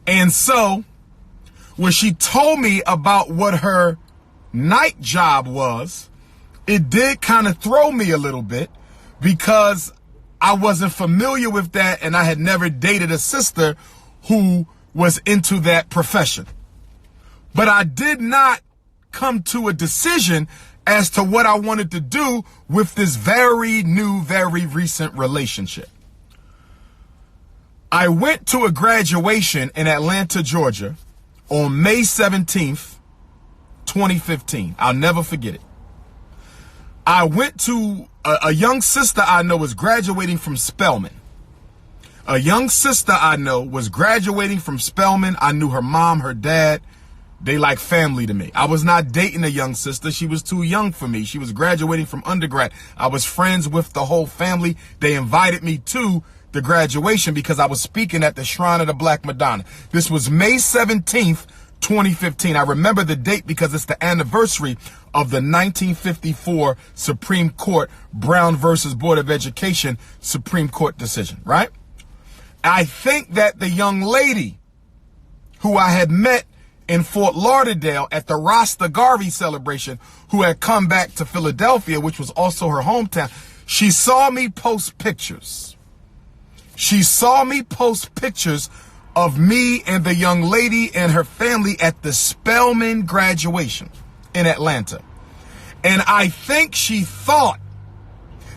And so when she told me about what her night job was, it did kind of throw me a little bit because I wasn't familiar with that and I had never dated a sister who was into that profession. But I did not come to a decision as to what I wanted to do with this very new, very recent relationship. I went to a graduation in Atlanta, Georgia on May 17th, 2015. I'll never forget it. I went to a young sister I know was graduating from Spelman. A young sister I know was graduating from Spelman. I knew her mom, her dad. They like family to me. I was not dating a young sister. She was too young for me. She was graduating from undergrad. I was friends with the whole family. They invited me to the graduation because I was speaking at the Shrine of the Black Madonna. This was May 17th, 2015. I remember the date because it's the anniversary of the 1954 Supreme Court Brown versus Board of Education Supreme Court decision, right? I think that the young lady who I had met in Fort Lauderdale at the Rasta Garvey celebration, who had come back to Philadelphia, which was also her hometown, she saw me post pictures. She saw me post pictures of me and the young lady and her family at the Spelman graduation in Atlanta. And I think she thought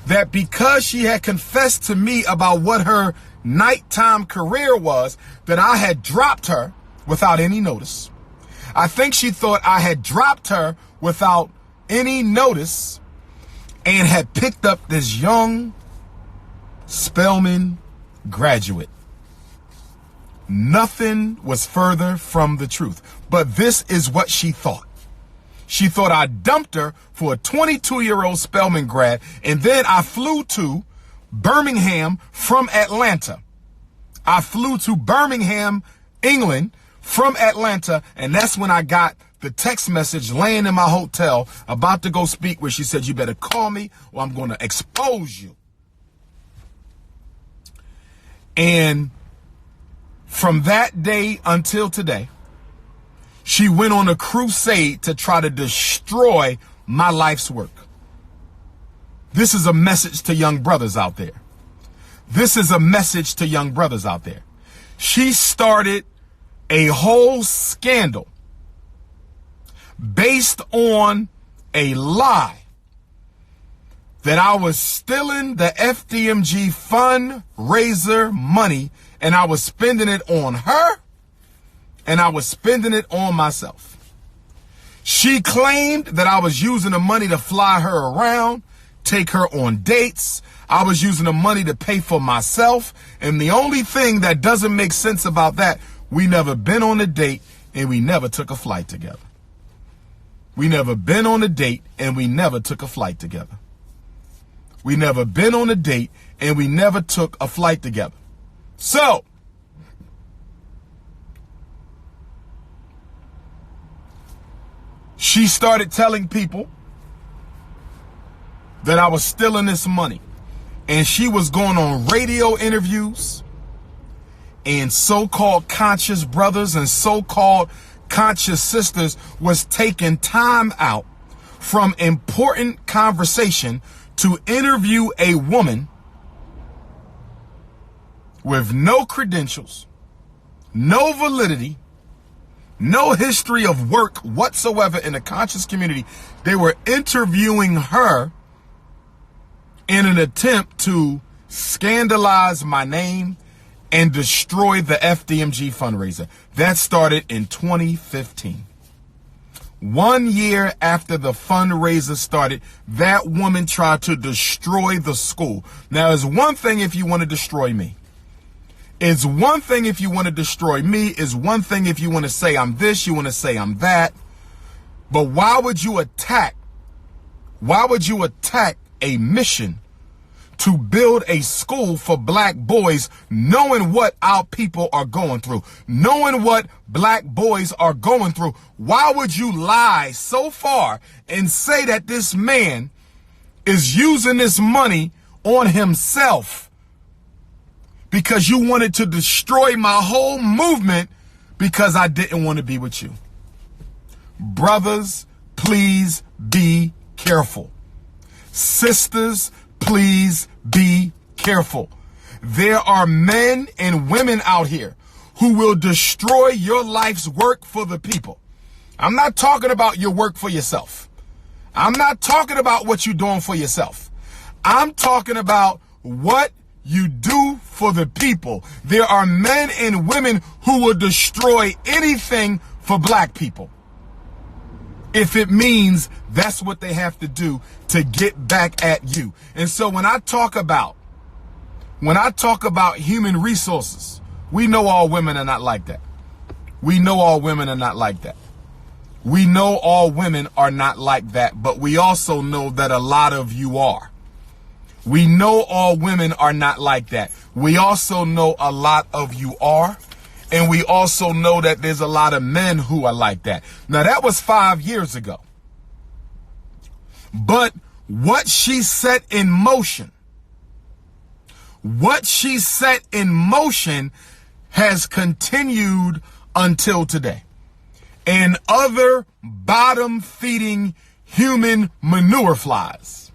that because she had confessed to me about what her nighttime career was, that I had dropped her without any notice. I think she thought I had dropped her without any notice and had picked up this young Spelman graduate. Nothing was further from the truth. But this is what she thought. She thought I dumped her for a 22-year-old Spelman grad, and then I flew to Birmingham from Atlanta. I flew to Birmingham, England, from Atlanta, and that's when I got the text message laying in my hotel about to go speak where she said, "You better call me or I'm going to expose you." And from that day until today, she went on a crusade to try to destroy my life's work. This is a message to young brothers out there. This is a message to young brothers out there. She started a whole scandal based on a lie that I was stealing the FDMG fundraiser money and I was spending it on her and I was spending it on myself. She claimed that I was using the money to fly her around, take her on dates. I was using the money to pay for myself. And the only thing that doesn't make sense about that, we never been on a date and we never took a flight together. We never been on a date and we never took a flight together. We never been on a date and we never took a flight together. So, she started telling people that I was stealing this money. And she was going on radio interviews, and so-called conscious brothers and so-called conscious sisters was taking time out from important conversation to interview a woman with no credentials, no validity, no history of work whatsoever in the conscious community. They were interviewing her in an attempt to scandalize my name and destroy the FDMG fundraiser. That started in 2015. 1 year after the fundraiser started, that woman tried to destroy the school. Now, it's one thing if you want to destroy me. It's one thing if you want to destroy me. It's one thing if you want to say I'm this, you want to say I'm that. But why would you attack? Why would you attack a mission to build a school for black boys, knowing what our people are going through, knowing what black boys are going through? Why would you lie so far and say that this man is using this money on himself because you wanted to destroy my whole movement because I didn't want to be with you. Brothers, please be careful. Sisters, please be careful. There are men and women out here who will destroy your life's work for the people. I'm not talking about your work for yourself. I'm not talking about what you're doing for yourself. I'm talking about what you do for the people. There are men and women who will destroy anything for black people, if it means that's what they have to do to get back at you. And so when I talk about human resources, we know all women are not like that. We know all women are not like that. We know all women are not like that, but we also know that a lot of you are. We know all women are not like that. We also know a lot of you are. And we also know that there's a lot of men who are like that. Now, that was 5 years ago. But what she set in motion, has continued until today. And other bottom-feeding human manure flies.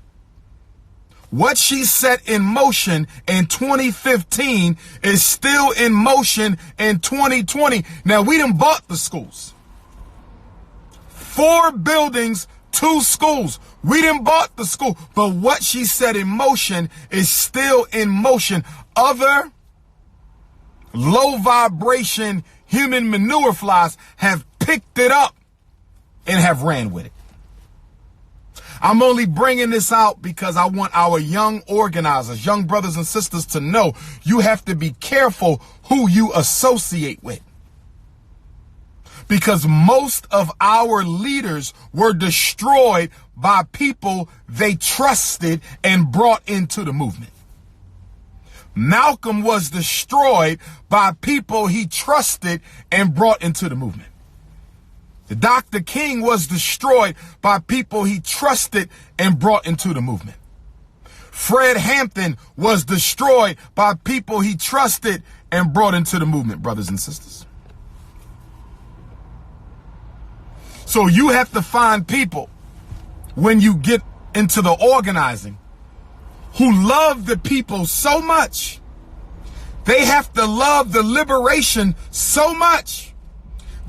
What she set in motion in 2015 is still in motion in 2020. Now, we done bought the schools. 4 buildings, 2 schools. We done bought the school. But what she set in motion is still in motion. Other low vibration human manure flies have picked it up and have ran with it. I'm only bringing this out because I want our young organizers, young brothers and sisters to know you have to be careful who you associate with. Because most of our leaders were destroyed by people they trusted and brought into the movement. Malcolm was destroyed by people he trusted and brought into the movement. Dr. King was destroyed by people he trusted and brought into the movement. Fred Hampton was destroyed by people he trusted and brought into the movement, brothers and sisters. So you have to find people when you get into the organizing who love the people so much. They have to love the liberation so much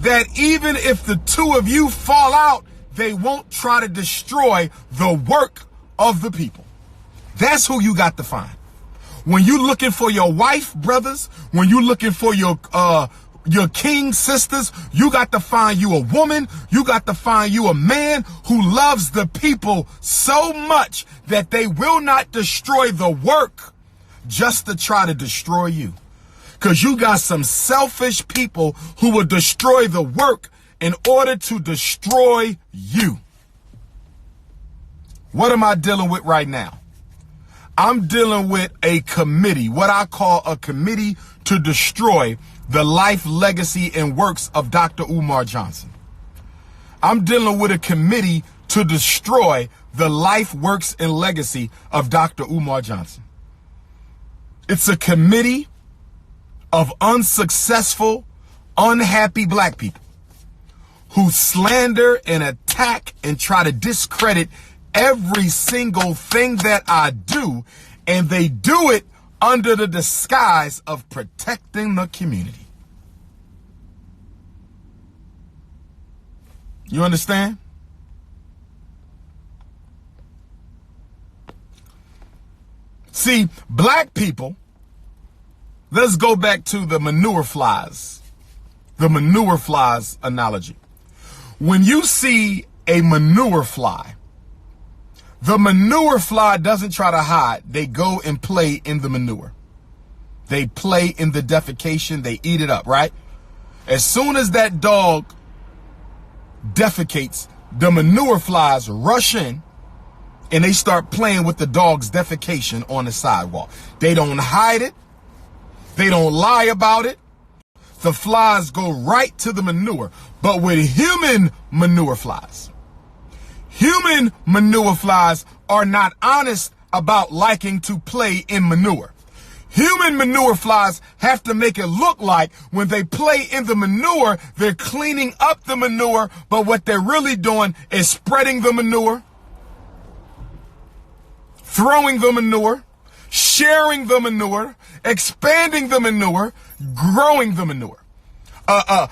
that even if the two of you fall out, they won't try to destroy the work of the people. That's who you got to find. When you're looking for your wife, brothers, when you're looking for your king sisters, you got to find you a woman, you got to find you a man who loves the people so much that they will not destroy the work just to try to destroy you. Because you got some selfish people who will destroy the work in order to destroy you. What am I dealing with right now? I'm dealing with a committee, what I call a committee to destroy the life, legacy, and works of Dr. Umar Johnson. I'm dealing with a committee to destroy the life, works, and legacy of Dr. Umar Johnson. It's a committee of unsuccessful, unhappy black people who slander and attack and try to discredit every single thing that I do, and they do it under the disguise of protecting the community. You understand? See, black people, let's go back to the manure flies analogy. When you see a manure fly, the manure fly doesn't try to hide. They go and play in the manure. They play in the defecation. They eat it up, right? As soon as that dog defecates, the manure flies rush in and they start playing with the dog's defecation on the sidewalk. They don't hide it. They don't lie about it. The flies go right to the manure. But with human manure flies are not honest about liking to play in manure. Human manure flies have to make it look like when they play in the manure, they're cleaning up the manure, but what they're really doing is spreading the manure, throwing the manure, sharing the manure, expanding the manure, growing the manure. A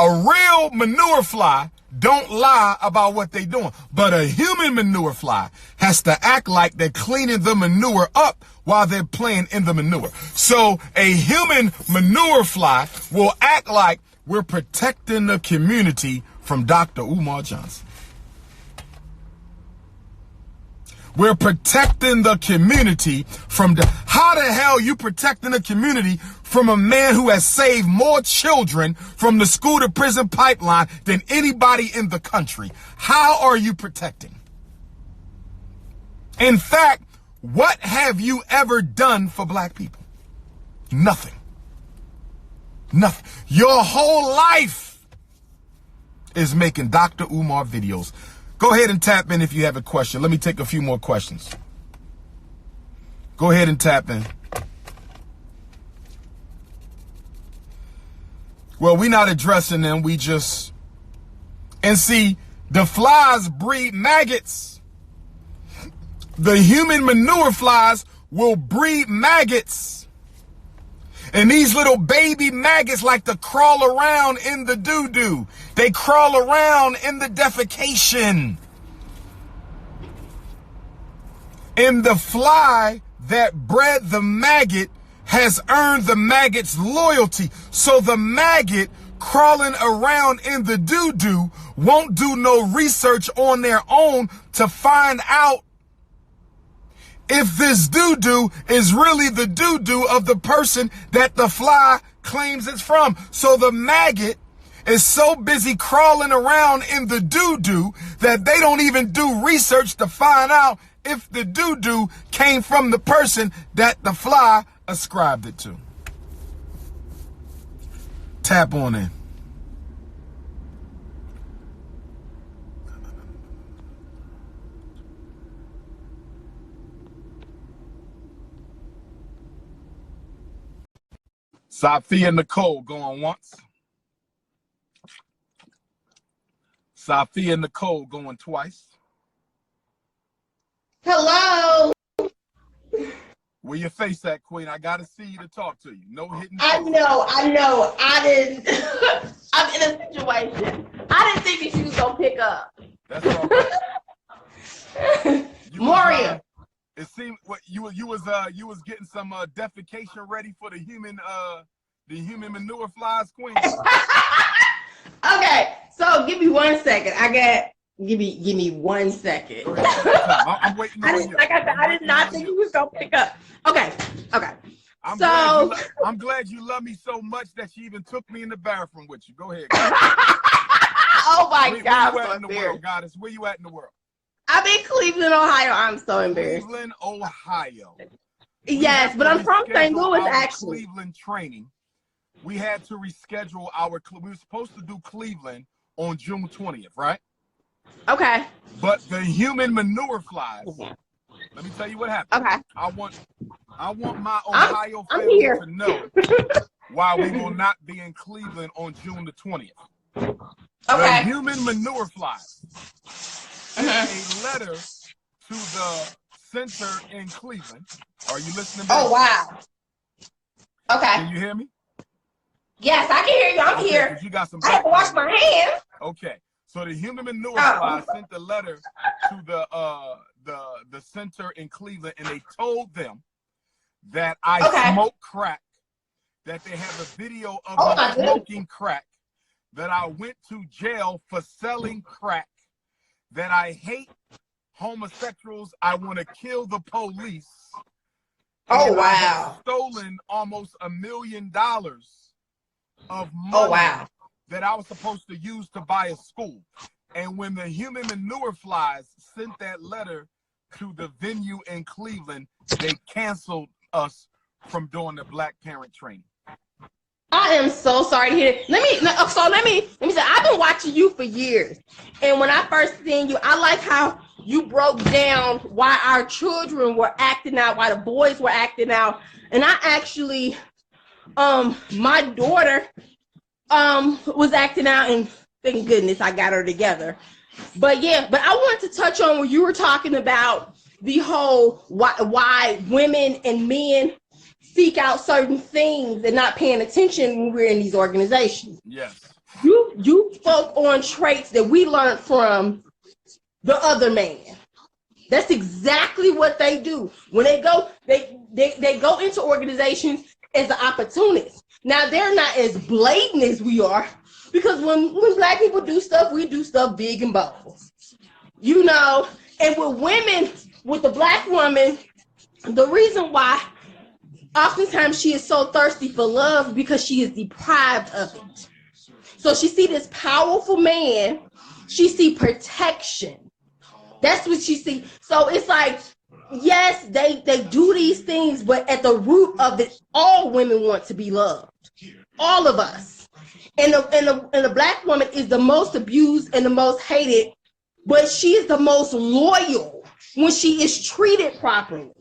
real manure fly don't lie about what they're doing, but a human manure fly has to act like they're cleaning the manure up while they're playing in the manure. So a human manure fly will act like we're protecting the community from Dr. Umar Johnson. We're protecting the community from how the hell you protecting the community from a man who has saved more children from the school to prison pipeline than anybody in the country? How are you protecting? In fact, what have you ever done for black people? Nothing. Nothing. Your whole life is making Dr. Umar videos. Go ahead and tap in if you have a question. Let me take a few more questions. Go ahead and tap in. Well, we're not addressing them. We just... And see, the flies breed maggots. The human manure flies will breed maggots. And these little baby maggots like to crawl around in the doo-doo. They crawl around in the defecation. And the fly that bred the maggot has earned the maggot's loyalty. So the maggot crawling around in the doo-doo won't do no research on their own to find out if this doo-doo is really the doo-doo of the person that the fly claims it's from. So the maggot is so busy crawling around in the doo-doo that they don't even do research to find out if the doo-doo came from the person that the fly ascribed it to. Tap on in. Sophia Nicole going once. Sophia Nicole going twice. Hello. Where your face at, Queen? I gotta see you to talk to you. No hitting. I know. I didn't. I'm in a situation. I didn't think that you was gonna pick up. That's all right. Moria. It seemed what you was getting some defecation ready for the human manure flies, Queen. Okay, so give me 1 second. Give me 1 second. I'm waiting on you. Like I said, I did not think you was gonna pick up. Okay. I'm glad you love me so much that you even took me in the bathroom with you. Go ahead. Oh my God! Where you at in the world, Goddess? Where you at in the world? I'm in Cleveland, Ohio. I'm so embarrassed. Cleveland, Ohio. Yes, but I'm from St. Louis, actually. Cleveland training. We had to reschedule we were supposed to do Cleveland on June 20th, right? Okay. But the human manure flies. Let me tell you what happened. Okay. I want my Ohio family to know why we will not be in Cleveland on June the 20th. Okay. The human manure flies sent a letter to the center in Cleveland. Are you listening? Oh, wow. Okay. Can you hear me? Yes, I can hear you. I'm here. You got some. I have to wash my hands. Okay. So the human manure fly sent a letter to the center in Cleveland, and they told them that I smoke crack, that they have a video of me smoking crack, that I went to jail for selling crack, that I hate homosexuals, I want to kill the police. Oh, wow. I've stolen almost $1 million of money that I was supposed to use to buy a school. And when the human manure flies sent that letter to the venue in Cleveland, they canceled us from doing the Black parent training. I am so sorry to hear it. Let me say, I've been watching you for years. And when I first seen you, I like how you broke down why our children were acting out, why the boys were acting out. And I actually, my daughter was acting out, and thank goodness I got her together. But yeah, but I wanted to touch on what you were talking about, the whole why women and men seek out certain things and not paying attention when we're in these organizations. Yes. You spoke on traits that we learned from the other man. That's exactly what they do. When they go into organizations as an opportunist. Now they're not as blatant as we are, because when Black people do stuff, we do stuff big and bold. You know, and with women, with the Black woman, the reason why oftentimes she is so thirsty for love because she is deprived of it. So she see this powerful man, she see protection. That's what she see. So it's like, yes, they do these things, but at the root of it, all women want to be loved. All of us. And the Black woman is the most abused and the most hated, but she is the most loyal when she is treated properly.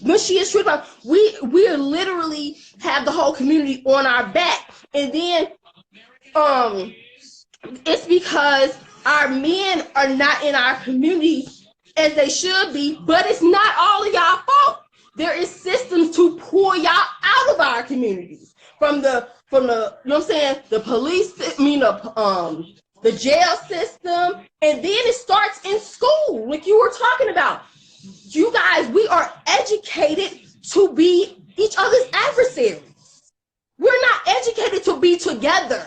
When she is treated properly, we literally have the whole community on our back. And then it's because our men are not in our community as they should be, but it's not all of y'all fault. There is systems to pull y'all out of our communities. From the you know what I'm saying, the police, the jail system, and then it starts in school, like you were talking about. You guys, we are educated to be each other's adversaries. We're not educated to be together.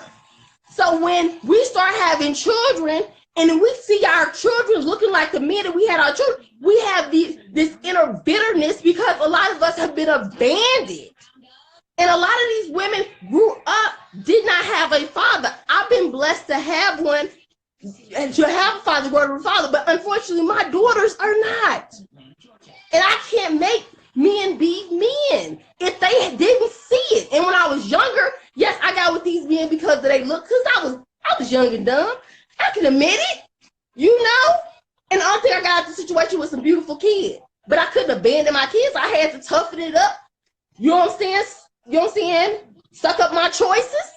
So when we start having children and we see our children looking like the men that we had our children, we have this inner bitterness because a lot of us have been abandoned. And a lot of these women grew up, did not have a father. I've been blessed to have one, and to have a father, go to a father, but unfortunately my daughters are not. And I can't make men be men if they didn't see it. And when I was younger, yes, I got with these men because they look, because I was young and dumb. I can admit it, you know? And the only thing I got out of the situation was some beautiful kids. But I couldn't abandon my kids. I had to toughen it up. You know what I'm saying? You know what I'm saying? Suck up my choices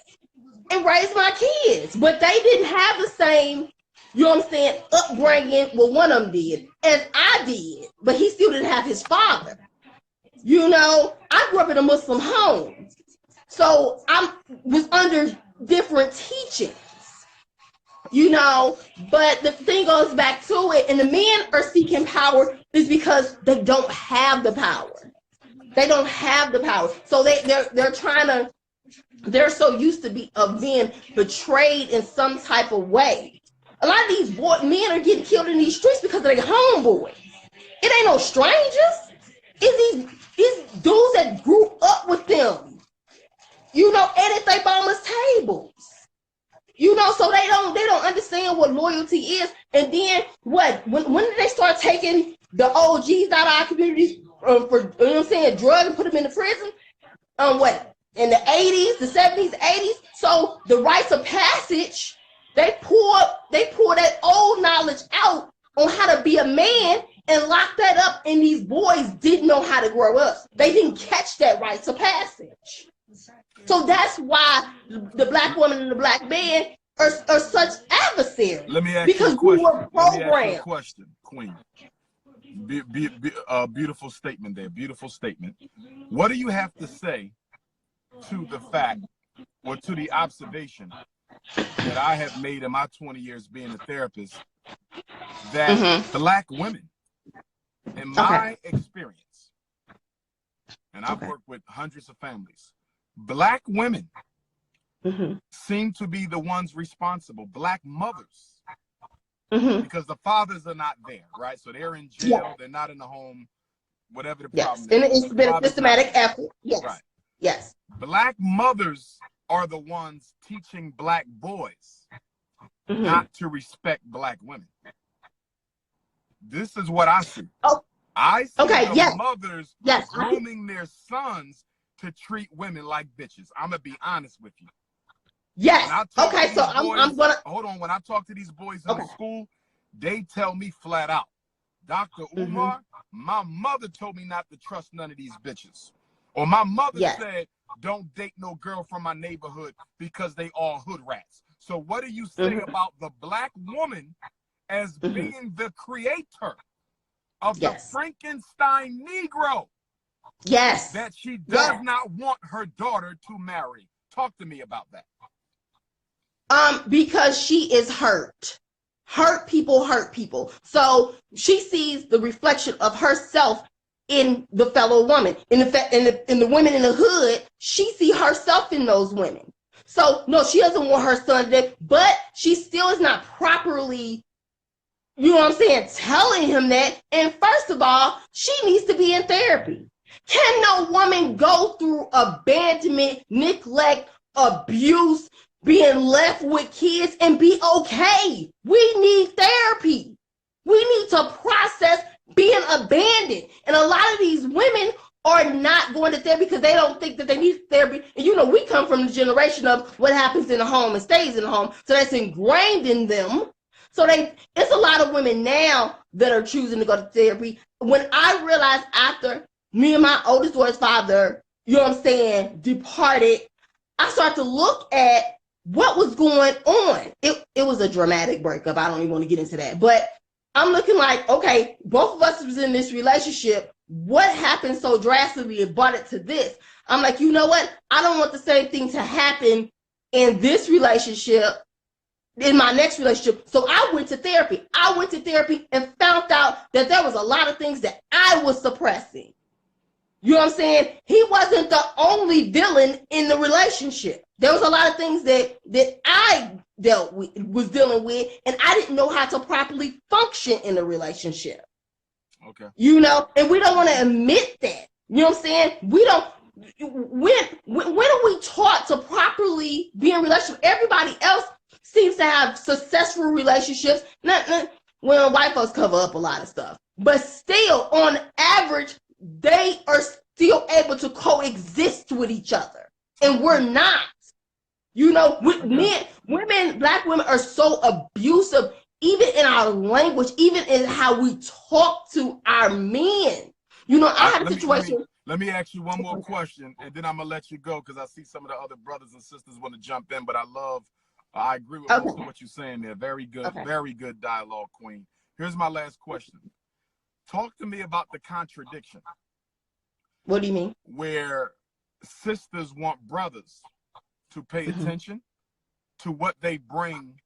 and raise my kids. But they didn't have the same, you know what I'm saying, upbringing, well, one of them did, as I did. But he still didn't have his father. You know, I grew up in a Muslim home. So I was under different teachings. You know, but the thing goes back to it, and the men are seeking power is because they don't have the power. They don't have the power. So they're trying to, they're so used to being betrayed in some type of way. A lot of these men are getting killed in these streets because of their homeboys. It ain't no strangers. It's these dudes that grew up with them. You know, and at their mama's tables. You know, so they don't understand what loyalty is. And then what? When did they start taking the OGs out of our communities for, you know what I'm saying, drug and put them in the prison? What? In the 80s, the 70s, 80s. So the rites of passage, they pull that old knowledge out on how to be a man and lock that up. And these boys didn't know how to grow up. They didn't catch that rites of passage. So that's why the Black woman and the Black man are such adversaries. Let me ask because you a question. We were programmed. Let me ask you a question, Queen. Beautiful statement there. Beautiful statement. What do you have to say to the fact, or to the observation that I have made in my 20 years being a therapist, that Black women, in my experience, and I've worked with hundreds of families, Black women seem to be the ones responsible. Black mothers, because the fathers are not there, right? So they're in jail, they're not in the home, whatever the problem is. And it's been a systematic effort. Yes. Right. Yes. Black mothers are the ones teaching Black boys not to respect Black women. This is what I see. Oh. I see the mothers grooming their sons to treat women like bitches. I'm gonna be honest with you. Yes. Okay. So I'm gonna hold on. When I talk to these boys in the school, they tell me flat out, Dr. Umar, my mother told me not to trust none of these bitches. Or my mother said, don't date no girl from my neighborhood because they all hood rats. So what do you say about the black woman as being the creator of the Frankenstein Negro? Yes. That she does not want her daughter to marry. Talk to me about that. Because she is hurt. Hurt people. So she sees the reflection of herself in the fellow woman. In the women in the hood, she see herself in those women. So no, she doesn't want her son to date, but she still is not properly, you know what I'm saying, telling him that. And first of all, she needs to be in therapy. Can no woman go through abandonment, neglect, abuse, being left with kids and be okay? We need therapy. We need to process being abandoned. And a lot of these women are not going to therapy because they don't think that they need therapy. And you know, we come from the generation of what happens in the home and stays in the home. So that's ingrained in them. So it's a lot of women now that are choosing to go to therapy. When I realized after me and my oldest daughter's father, you know what I'm saying, departed, I started to look at what was going on. It was a dramatic breakup. I don't even want to get into that. But I'm looking like, okay, both of us was in this relationship. What happened so drastically and brought it to this? I'm like, you know what? I don't want the same thing to happen in this relationship, in my next relationship. So I went to therapy. I went to therapy and found out that there was a lot of things that I was suppressing. You know what I'm saying? He wasn't the only villain in the relationship. There was a lot of things that I was dealing with, and I didn't know how to properly function in a relationship. Okay. You know, and we don't want to admit that. You know what I'm saying? We don't. When are we taught to properly be in a relationship? Everybody else seems to have successful relationships. Well, white folks cover up a lot of stuff, but still, on average, they are still able to coexist with each other, and we're not. You know, men, women, black women are so abusive, even in our language, even in how we talk to our men. You know, I had a situation. Let me ask you one more question, and then I'm gonna let you go because I see some of the other brothers and sisters want to jump in. But I agree with most of what you're saying there. Very good, very good dialogue, Queen. Here's my last question. Talk to me about the contradiction. What do you mean? Where sisters want brothers to pay attention to what they bring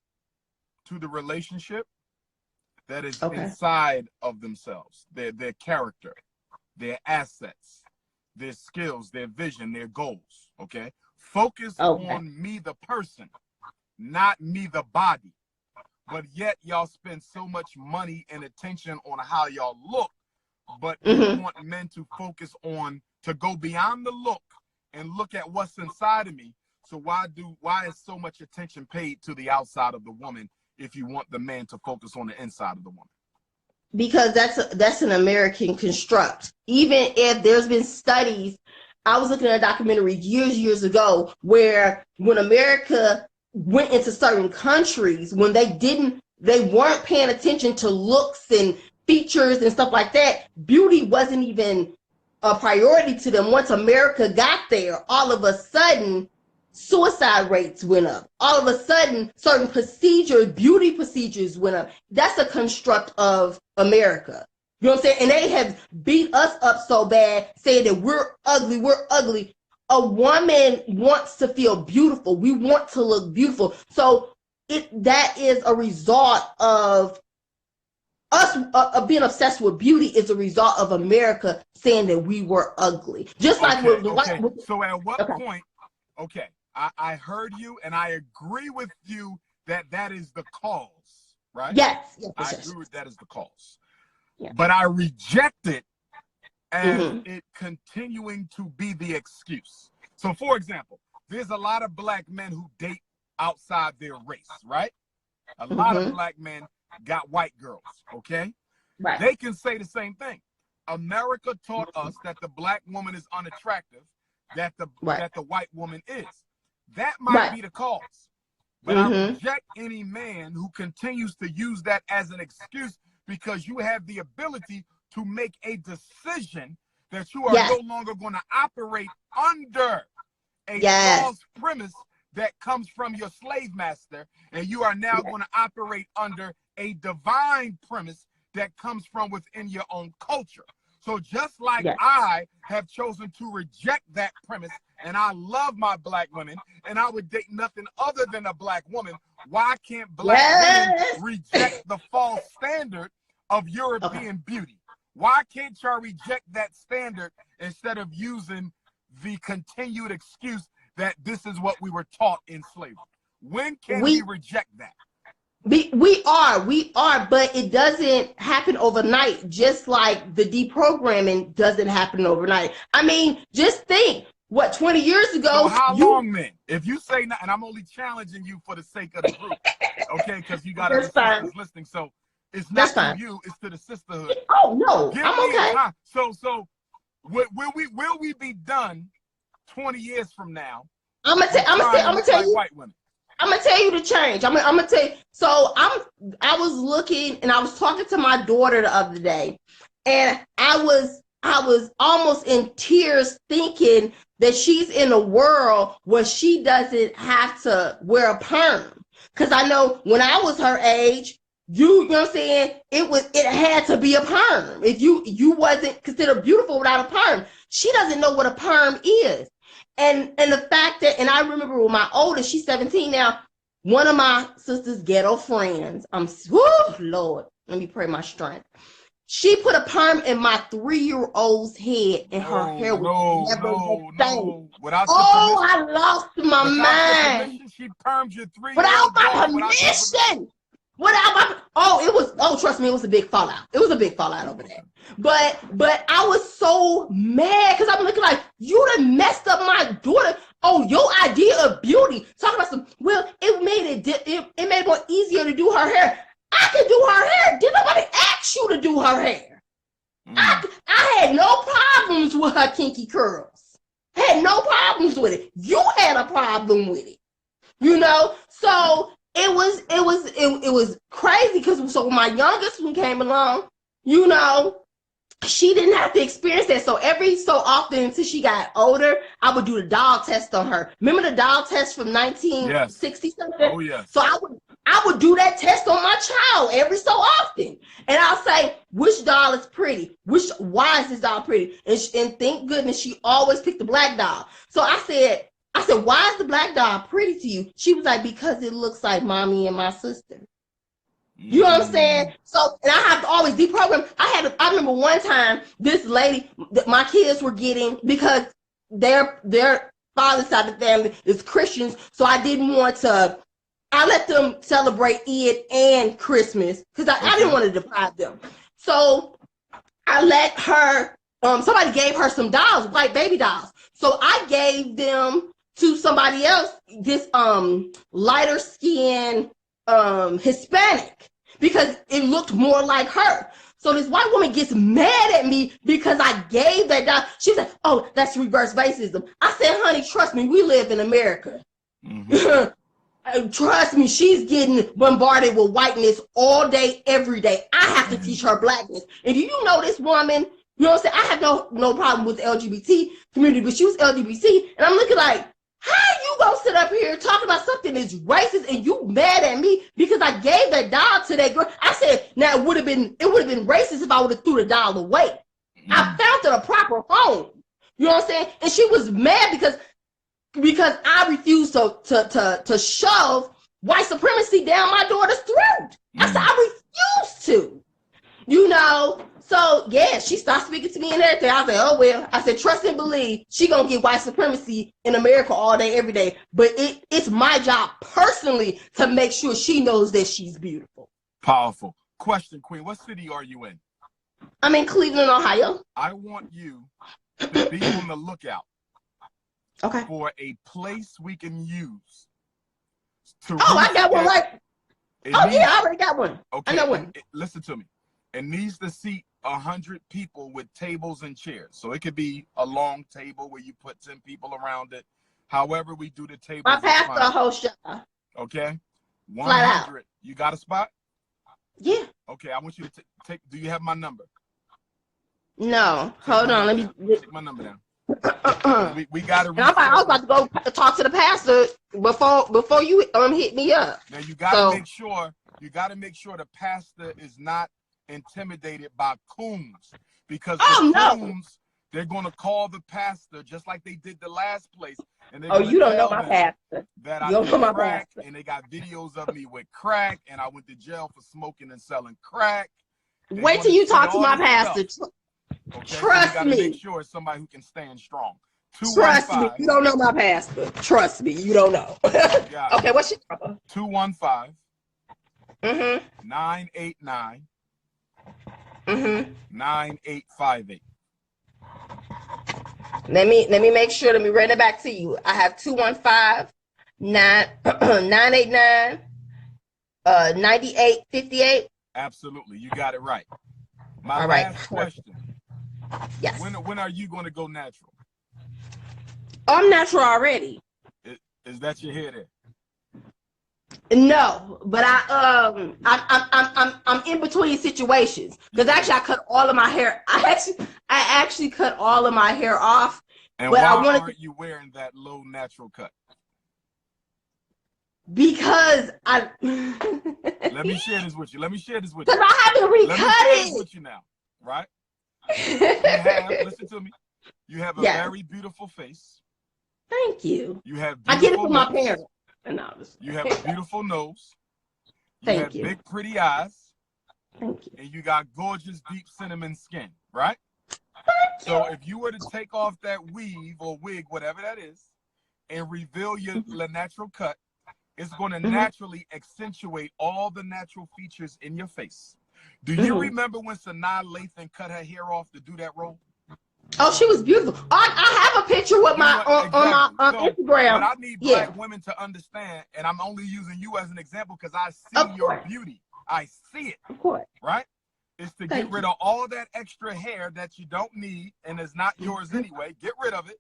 to the relationship that is inside of themselves, their character, their assets, their skills, their vision, their goals. Okay, focus on me, the person, not me, the body. But yet y'all spend so much money and attention on how y'all look, but you want men to focus on, to go beyond the look and look at what's inside of me. So why is so much attention paid to the outside of the woman if you want the man to focus on the inside of the woman? Because that's an American construct. Even if there's been studies, I was looking at a documentary years ago where when America went into certain countries, when they weren't paying attention to looks and features and stuff like that, beauty wasn't even a priority to them. Once America got there, all of a sudden, suicide rates went up. All of a sudden, certain beauty procedures went up. That's a construct of America. You know what I'm saying? And they have beat us up so bad, saying that we're ugly. A woman wants to feel beautiful. We want to look beautiful. So that is a result of us being obsessed with beauty, is a result of America saying that we were ugly. Just like with the white. So at what point, I heard you and I agree with you that is the cause, right? Yes. I agree with that is the cause. Yeah. But I reject it as it continuing to be the excuse. So for example, there's a lot of black men who date outside their race, right? A lot of black men got white girls, okay? Right. They can say the same thing. America taught us that the black woman is unattractive, that the white woman is. That might be the cause. But I reject any man who continues to use that as an excuse, because you have the ability to make a decision that you are no longer going to operate under a false premise that comes from your slave master, and you are now going to operate under a divine premise that comes from within your own culture. So just like I have chosen to reject that premise, and I love my black women, and I would date nothing other than a black woman, why can't black women reject the false standard of European beauty? Why can't y'all reject that standard instead of using the continued excuse that this is what we were taught in slavery? When can we reject that? We are, but it doesn't happen overnight, just like the deprogramming doesn't happen overnight. I mean, just think, what, 20 years ago? So how long then? If you say not, and I'm only challenging you for the sake of the group, okay? Because you got other sisters listening, so it's not to you, it's to the sisterhood. Oh no, I'm okay. So will we be done 20 years from now? I'm gonna tell you. White women. I'm gonna tell you the change. I'm gonna tell you. So I was looking, and I was talking to my daughter the other day, and I was almost in tears, thinking that she's in a world where she doesn't have to wear a perm. Because I know when I was her age, you know what I'm saying, it had to be a perm. If you wasn't considered beautiful without a perm. She doesn't know what a perm is. And the fact that, and I remember with my oldest, she's 17 now, one of my sister's ghetto friends, Lord, let me pray my strength. She put a perm in my 3-year-old's head, and her hair was never the same. I lost my mind. She permed your 3-year-old without my permission. Trust me, it was a big fallout. It was a big fallout over that. But I was so mad, because I'm looking like, you done messed up my daughter. Oh, your idea of beauty. Talking about it made it more easier to do her hair. I can do her hair. Did nobody ask you to do her hair? I had no problems with her kinky curls. Had no problems with it. You had a problem with it. You know? So it was crazy, because so when my youngest one came along, you know, she didn't have to experience that. So every so often, until she got older, I would do the doll test on her. Remember the doll test from 1960 something? Oh yeah. So I would do that test on my child every so often, and I'll say, which doll is pretty? Why is this doll pretty? And thank goodness she always picked the black doll. So I said, why is the black doll pretty to you? She was like, because it looks like mommy and my sister. You know what I'm saying? So, and I have to always deprogram. I remember one time, this lady that my kids were getting, because their father's side of the family is Christians, so I let them celebrate Eid and Christmas, because I didn't want to deprive them. So I let her, somebody gave her some dolls, white baby dolls. So I gave them to somebody else, this lighter skinned Hispanic, because it looked more like her. So this white woman gets mad at me because I gave that doll. She said, oh, that's reverse racism. I said, honey, trust me, we live in America. Trust me, she's getting bombarded with whiteness all day, every day. I have to teach her blackness. And do you know this woman? You know what I'm saying? I have no problem with the LGBT community, but she was LGBT, and I'm looking like, how you gonna sit up here talking about something that's racist, and you mad at me because I gave that doll to that girl? I said, now it would have been racist if I would have threw the doll away. I found it a proper home. You know what I'm saying? And she was mad because I refused to shove white supremacy down my daughter's throat. I said, I refuse to. You know, so yeah, she started speaking to me and everything. I said, oh well. I said, trust and believe, she gonna get white supremacy in America all day, every day. But it's my job personally to make sure she knows that she's beautiful. Powerful. Question, Queen, what city are you in? I'm in Cleveland, Ohio. I want you to be on the lookout for a place we can use to I got one right. I already got one. Okay, I know one. Listen to me. It needs to seat 100 people with tables and chairs. So it could be a long table where you put 10 people around it. However we do the table. My pastor hosts y'all. Okay. Flat out. 100. You got a spot? Yeah. Okay, I want you to take, do you have my number? No. Take Hold my on. Let number me. down. Take my number down. We got to And I was about to go talk to the pastor before you hit me up. Now you got to make sure, the pastor is not intimidated by coons, because coons, they're going to call the pastor just like they did the last place. And you don't know my pastor. That I did crack, and they got videos of me with crack, and I went to jail for smoking and selling crack. Wait till you talk to my pastor. Okay, Trust so me. Make sure it's somebody who can stand strong. Trust me, you don't know my pastor. Trust me, you don't know. Okay, what's your number? 215 Mm-hmm. 989 Mm-hmm. 9858. Let me make sure. Let me read it back to you. I have 215-989 9858. Absolutely, you got it right. My All last right. question. Yes. When are you going to go natural? I'm natural already. Is that your hair there? No, but I'm in between situations, because actually I cut all of my hair. I actually cut all of my hair off. And but why aren't you wearing that low natural cut? Because Let me share this with you. Because I haven't recut Let me share this it. with you now, right? Listen to me. You have a very beautiful face. Thank you. You have I get it from my nose. parents. You have a beautiful nose. Thank you have big, pretty eyes. Thank you. And you got gorgeous, deep cinnamon skin, right? So if you were to take off that weave or wig, whatever that is, and reveal your natural cut, it's going to naturally accentuate all the natural features in your face. Do you remember when Sanaa Lathan cut her hair off to do that role? Oh, she was beautiful. I have a picture with my on my Instagram. But I need black women to understand, and I'm only using you as an example because I see your beauty. I see it. Of course. Right? It's to get rid of all that extra hair that you don't need and is not yours anyway. Get rid of it.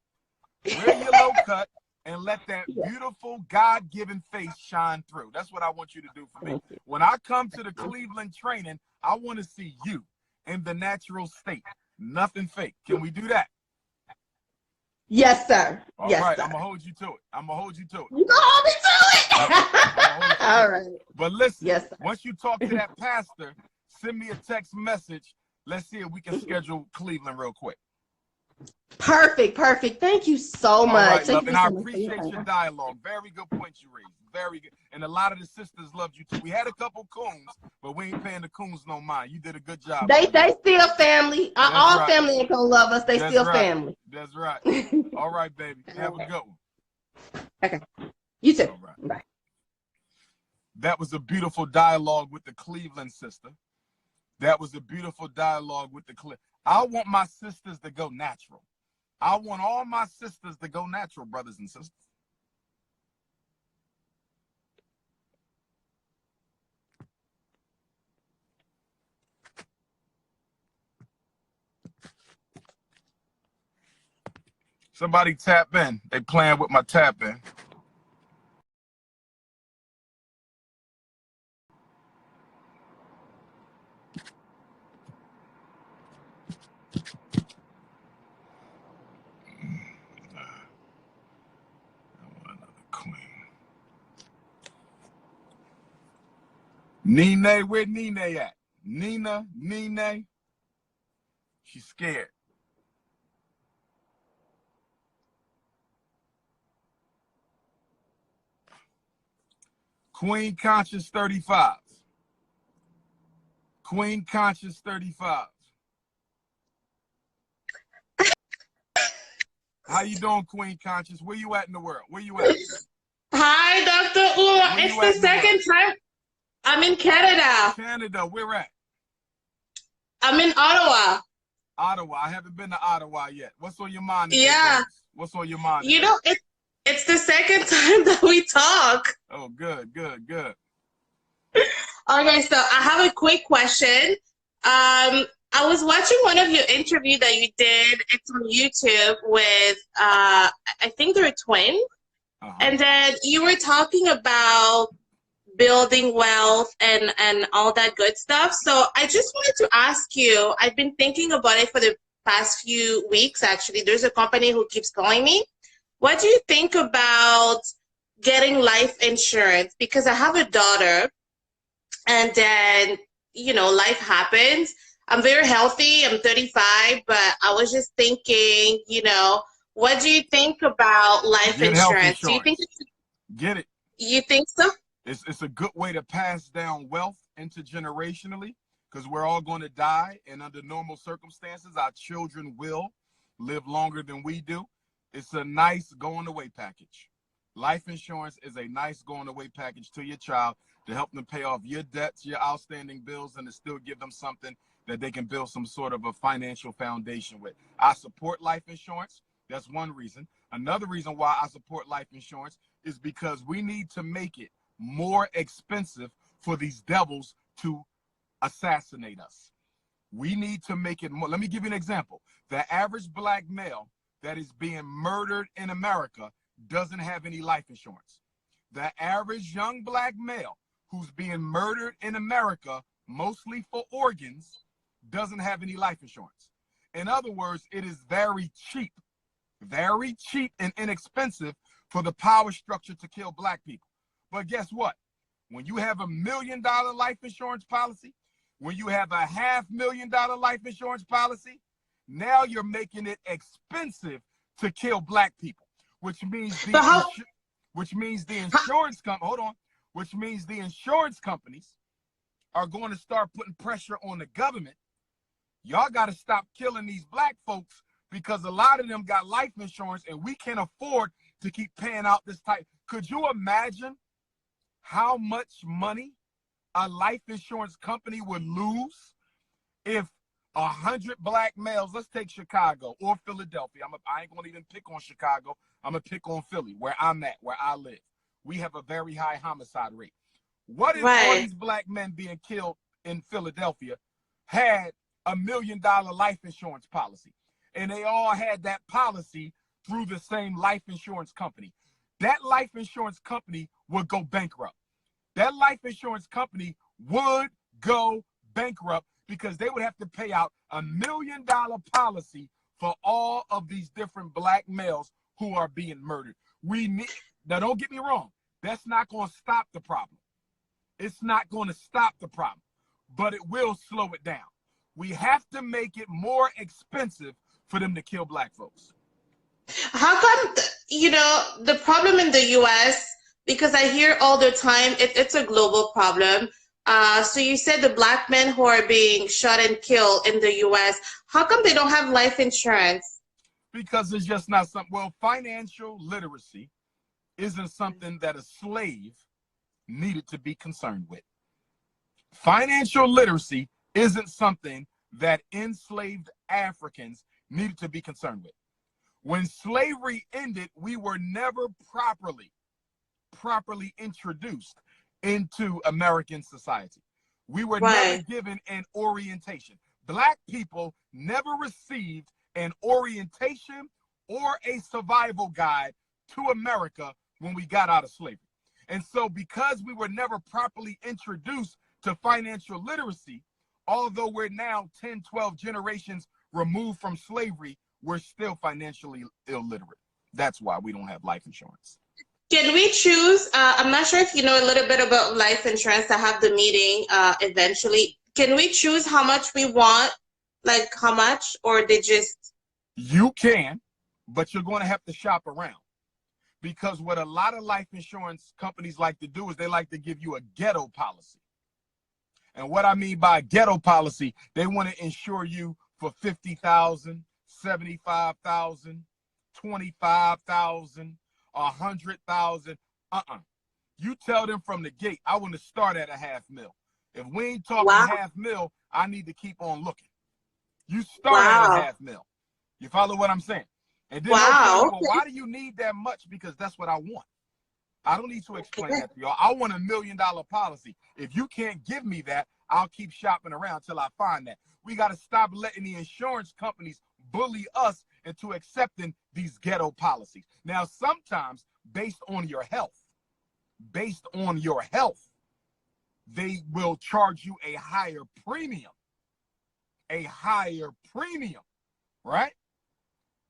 Wear your low cut and let that beautiful God-given face shine through. That's what I want you to do for me. When I come to the Cleveland training, I want to see you in the natural state. Nothing fake. Can we do that? Yes, sir. All right, I'm going to hold you to it. You going to hold me to it? All right. But listen, once you talk to that pastor, send me a text message. Let's see if we can schedule Cleveland real quick. Perfect. Thank you so much. Right, love. And I appreciate your dialogue. Very good points you raised. Very good. And a lot of the sisters loved you too. We had a couple coons, but we ain't paying the coons no mind. You did a good job. They still family. All family ain't gonna love us. They still family. That's right. All right, baby. Have a good one. Okay. You too. All right. Bye. That was a beautiful dialogue with the Cleveland sister. That was a beautiful dialogue with the I want my sisters to go natural. I want all my sisters to go natural, brothers and sisters. Somebody tap in. They playing with my tap in. Nene, where Nene at? Nene. She's scared. Queen Conscious 35. Queen Conscious 35. How you doing, Queen Conscious? Where you at in the world? Where you at? Hi, Dr. Umar. It's the second time. I'm in Canada. Canada, where at? I'm in Ottawa. Ottawa. I haven't been to Ottawa yet. What's on your mind? What's on your mind? You know, it's the second time that we talk. Oh, good. Okay, so I have a quick question. I was watching one of your interviews that you did. It's on YouTube with, I think they're twins. And then you were talking about building wealth and all that good stuff. So I just wanted to ask you, I've been thinking about it for the past few weeks, actually. There's a company who keeps calling me. What do you think about getting life insurance? Because I have a daughter, and then, you know, life happens. I'm very healthy. I'm 35, but I was just thinking, you know, what do you think about life Get health insurance? Do you think insurance. Get it. You think so? It's a good way to pass down wealth intergenerationally, because we're all going to die, and under normal circumstances, our children will live longer than we do. It's a nice going away package. Life insurance is a nice going away package to your child to help them pay off your debts, your outstanding bills, and to still give them something that they can build some sort of a financial foundation with. I support life insurance. That's one reason. Another reason why I support life insurance is because we need to make it more expensive for these devils to assassinate us. We need to make it more. Let me give you an example. The average black male that is being murdered in America doesn't have any life insurance. The average young black male who's being murdered in America, mostly for organs, doesn't have any life insurance. In other words, it is very cheap and inexpensive for the power structure to kill black people. But guess what? When you have $1 million life insurance policy, when you have a $500,000 life insurance policy, now you're making it expensive to kill black people, which means the insurance companies are going to start putting pressure on the government. Y'all got to stop killing these black folks, because a lot of them got life insurance and we can't afford to keep paying out this type. Could you imagine how much money a life insurance company would lose if 100 black males, let's take Chicago or Philadelphia. I ain't gonna even pick on Chicago. I'm gonna pick on Philly, where I'm at, where I live. We have a very high homicide rate. What if all these black men being killed in Philadelphia had $1 million life insurance policy, and they all had that policy through the same life insurance company? That life insurance company would go bankrupt. That life insurance company would go bankrupt because they would have to pay out $1 million policy for all of these different black males who are being murdered. Now, don't get me wrong. That's not going to stop the problem. It's not going to stop the problem, but it will slow it down. We have to make it more expensive for them to kill black folks. How come, you know, the problem in the U.S., because I hear all the time, it's a global problem. So you said the black men who are being shot and killed in the U.S., how come they don't have life insurance? Because it's just not something. Well, financial literacy isn't something that a slave needed to be concerned with. Financial literacy isn't something that enslaved Africans needed to be concerned with. When slavery ended, we were never properly introduced into American society. We were never given an orientation. Black people never received an orientation or a survival guide to America when we got out of slavery. And so because we were never properly introduced to financial literacy, although we're now 10, 12 generations removed from slavery, we're still financially illiterate. That's why we don't have life insurance. Can we choose? I'm not sure if you know a little bit about life insurance. I have the meeting eventually. Can we choose how much we want? Like how much, or they just... You can, but you're going to have to shop around. Because what a lot of life insurance companies like to do is they like to give you a ghetto policy. And what I mean by ghetto policy, they want to insure you for $50,000, $75,000, $25,000, $100,000. You tell them from the gate, I want to start at a $500,000. If we ain't talking $500,000, I need to keep on looking. You start at a $500,000. You follow what I'm saying? And then well, why do you need that much? Because that's what I want. I don't need to explain that to y'all. I want $1 million policy. If you can't give me that, I'll keep shopping around till I find that. We got to stop letting the insurance companies bully us into accepting these ghetto policies. Now, sometimes based on your health. Based on your health, they will charge you a higher premium. A higher premium, right?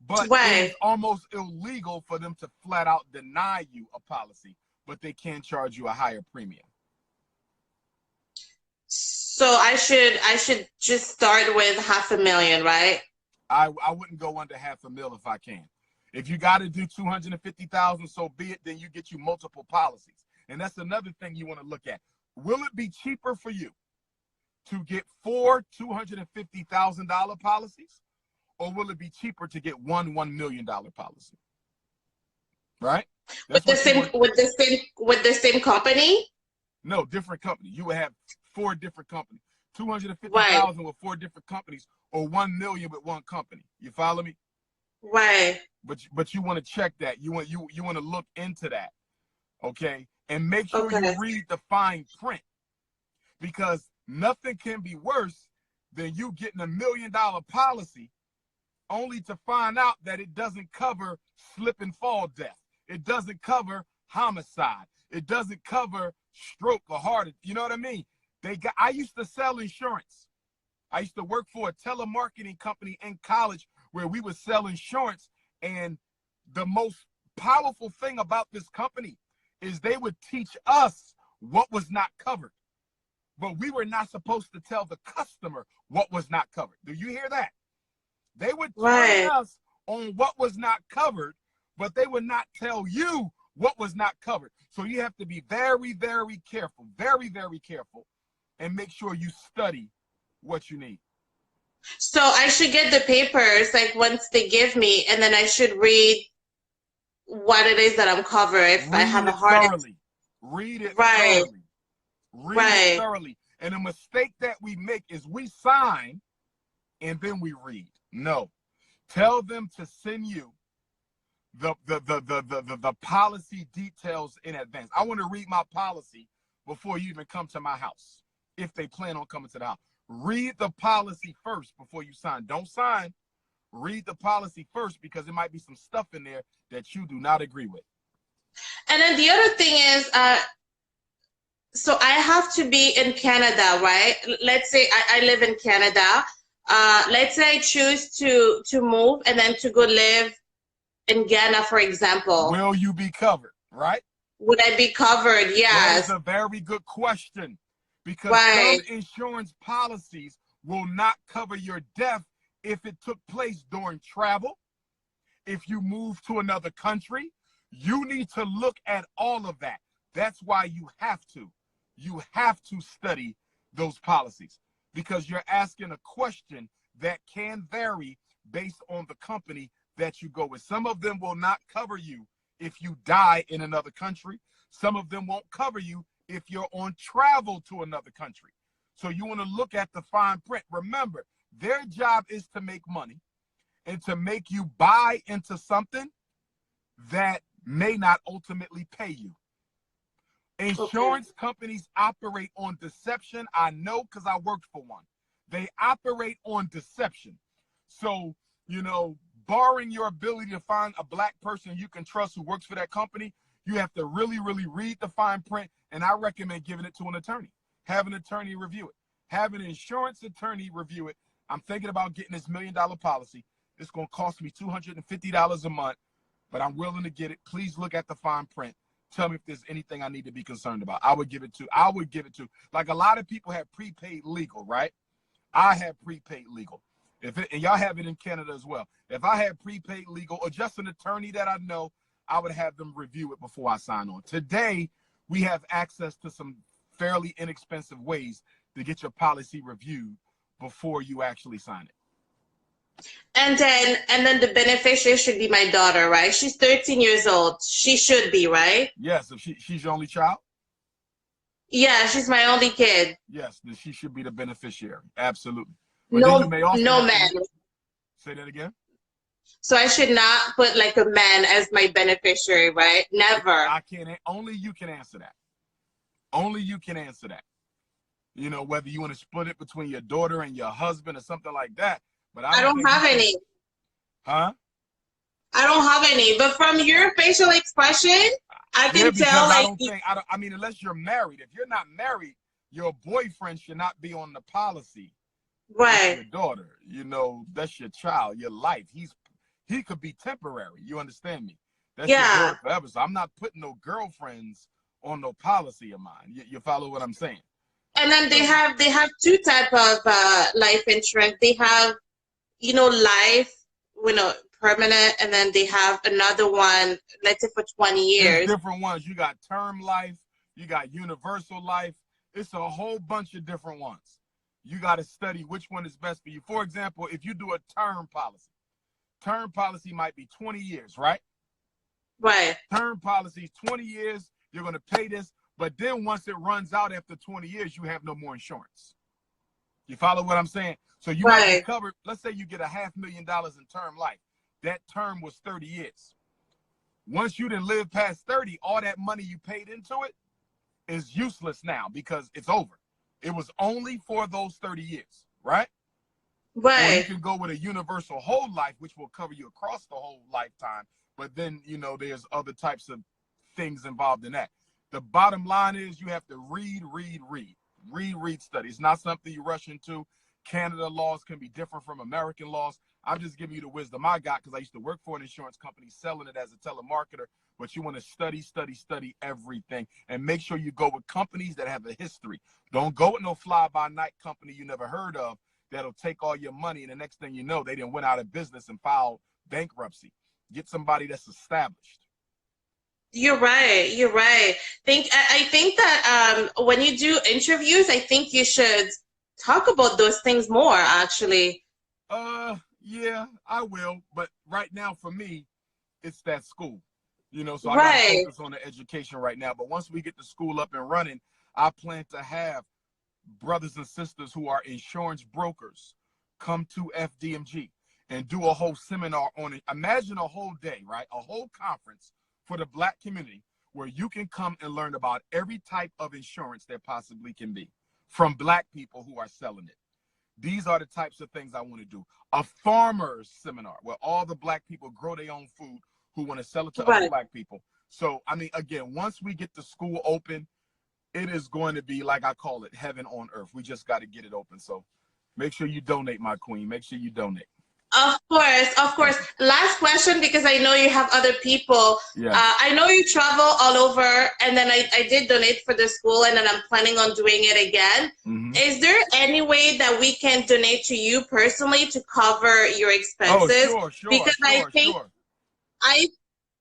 But Right. it's almost illegal for them to flat out deny you a policy, but they can charge you a higher premium. So I should just start with $500,000, right? I wouldn't go under $500,000 if I can. If you got to do 250,000, so be it. Then you get you multiple policies, and that's another thing you want to look at. Will it be cheaper for you to get 4 $250,000 policies, or will it be cheaper to get one $1 million policy? Right? With the same company? No, different company. You would have 4 different companies. 250,000 right. with 4 different companies, or 1 million with one company. You follow me? Right. But you want to check that. You want to look into that, okay? And make sure you read the fine print, because nothing can be worse than you getting $1 million policy only to find out that it doesn't cover slip and fall death. It doesn't cover homicide. It doesn't cover stroke or heart. You know what I mean? I used to sell insurance. I used to work for a telemarketing company in college where we would sell insurance. And the most powerful thing about this company is they would teach us what was not covered. But we were not supposed to tell the customer what was not covered. Do you hear that? They would train us on what was not covered, but they would not tell you what was not covered. So you have to be very, very careful, very, very careful, and make sure you study what you need. So I should get the papers, like, once they give me, and then I should read what it is that I'm covered if I have a heart attack. Read it thoroughly. Read it thoroughly. And a mistake that we make is we sign and then we read. No. Tell them to send you the policy details in advance. I want to read my policy before you even come to my house, if they plan on coming to the house. Read the policy first before you sign. Don't sign. Read the policy first, because there might be some stuff in there that you do not agree with. And then the other thing is, so I have to be in Canada, right? Let's say I live in Canada. Let's say I choose to move and then to go live in Ghana, for example. Will you be covered, right? Would I be covered? Yes. That is a very good question, because some insurance policies will not cover your death if it took place during travel. If you move to another country, you need to look at all of that. That's why you have to study those policies, because you're asking a question that can vary based on the company that you go with. Some of them will not cover you if you die in another country. Some of them won't cover you if you're on travel to another country. So you want to look at the fine print. Remember, their job is to make money and to make you buy into something that may not ultimately pay you. Insurance companies operate on deception. I know, because I worked for one. They operate on deception. So, you know, barring your ability to find a black person you can trust who works for that company, you have to really, really read the fine print. And I recommend giving it to an attorney. Have an attorney review it. Have an insurance attorney review it. I'm thinking about getting this $1 million policy. It's going to cost me $250 a month, but I'm willing to get it. Please look at the fine print. Tell me if there's anything I need to be concerned about. I would give it to. Like, a lot of people have prepaid legal, right? I have prepaid legal. And y'all have it in Canada as well. If I had prepaid legal, or just an attorney that I know, I would have them review it before I sign on. Today, we have access to some fairly inexpensive ways to get your policy reviewed before you actually sign it. And then the beneficiary should be my daughter, right? She's 13 years old. She should be, right? Yes, if she's your only child? Yeah, she's my only kid. Yes, then she should be the beneficiary. Absolutely. But no man. Say that again? So I should not put like a man as my beneficiary, right? Never. I can't. Only you can answer that. Only you can answer that. You know, whether you want to split it between your daughter and your husband or something like that. But I don't have any. Huh? I don't have any, but from your facial expression, I Yeah, can because tell, I like, don't think, I mean, unless you're married. If you're not married, your boyfriend should not be on the policy. It's right. your daughter. You know, that's your child, your life. He could be temporary. You understand me? That's your Yeah. daughter forever. So I'm not putting no girlfriends on no policy of mine. You follow what I'm saying? And then So, they have two type of life insurance. They have, life, permanent, and then they have another one, let's say for 20 there's years. different ones. You got term life, you got universal life. It's a whole bunch of different ones. You got to study which one is best for you. For example, if you do a term policy might be 20 years, right? Right. Term policy, 20 years, you're going to pay this. But then once it runs out after 20 years, you have no more insurance. You follow what I'm saying? So you might be covered. Let's say you get $500,000 in term life. That term was 30 years. Once you didn't live past 30, all that money you paid into it is useless now because it's over. It was only for those 30 years, right? Right. Or you can go with a universal whole life, which will cover you across the whole lifetime. But then, there's other types of things involved in that. The bottom line is you have to read, study. It's not something you rush into. Canada laws can be different from American laws. I'm just giving you the wisdom I got because I used to work for an insurance company selling it as a telemarketer. But you want to study everything and make sure you go with companies that have a history. Don't go with no fly-by-night company you never heard of that'll take all your money, and the next thing you know, they didn't went out of business and filed bankruptcy. Get somebody that's established. You're right. I think that when you do interviews, I think you should talk about those things more, actually. Yeah, I will. But right now, for me, it's that school. So I got to focus on the education right now. But once we get the school up and running, I plan to have brothers and sisters who are insurance brokers come to FDMG and do a whole seminar on it. Imagine a whole day, right? A whole conference for the Black community where you can come and learn about every type of insurance there possibly can be from Black people who are selling it. These are the types of things I want to do. A farmer's seminar where all the Black people grow their own food who want to sell it to other Black people. So, I mean, again, once we get the school open, it is going to be, like I call it, heaven on earth. We just got to get it open. So make sure you donate, my queen. Make sure you donate. Of course. Last question, because I know you have other people. Yes. I know you travel all over, and then I did donate for the school, and then I'm planning on doing it again. Mm-hmm. Is there any way that we can donate to you personally to cover your expenses? Oh, sure. Because I think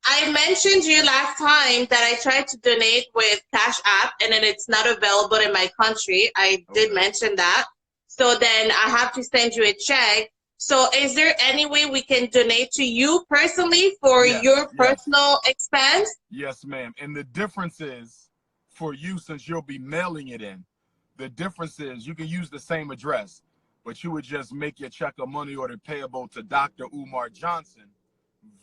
I mentioned you last time that I tried to donate with Cash App, and then it's not available in my country. I did mention that. So then I have to send you a check. So is there any way we can donate to you personally for your personal expense? Yes, ma'am. And the difference is for you, since you'll be mailing it in, the difference is you can use the same address, but you would just make your check or money order payable to Dr. Umar Johnson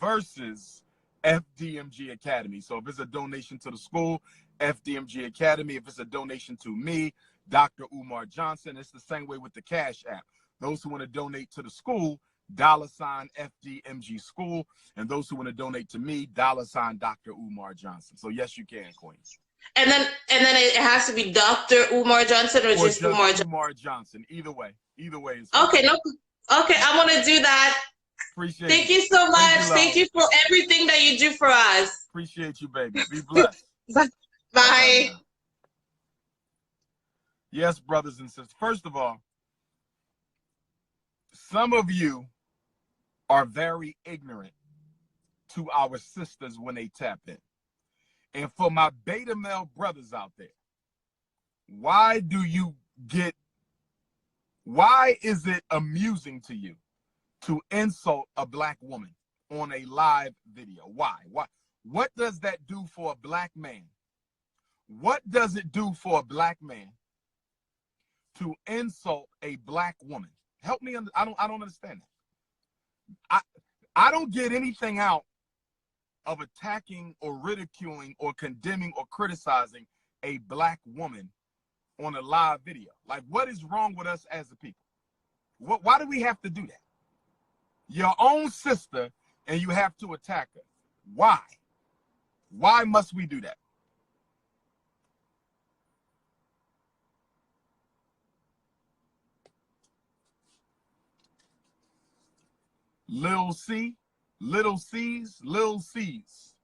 versus FDMG Academy. So if it's a donation to the school, FDMG Academy. If it's a donation to me, Dr. Umar Johnson. It's the same way with the Cash App. Those who want to donate to the school, $FDMG school. And those who want to donate to me, $Dr. Umar Johnson. So yes, you can, Queen. And then it has to be Dr. Umar Johnson or just Umar Johnson. Either way is okay. No, okay, I want to do that. Appreciate Thank you so much. Thank you for everything that you do for us. Appreciate you, baby. Be blessed. Bye. Yes, brothers and sisters. First of all, some of you are very ignorant to our sisters when they tap in. And for my beta male brothers out there, why is it amusing to you to insult a Black woman on a live video? Why? What does that do for a Black man? What does it do for a Black man to insult a Black woman? Help me. I don't understand that. I don't get anything out of attacking or ridiculing or condemning or criticizing a Black woman on a live video. Like, what is wrong with us as a people? Why do we have to do that? Your own sister and you have to attack her. Why? Why must we do that? Lil C, little C's, Lil C's.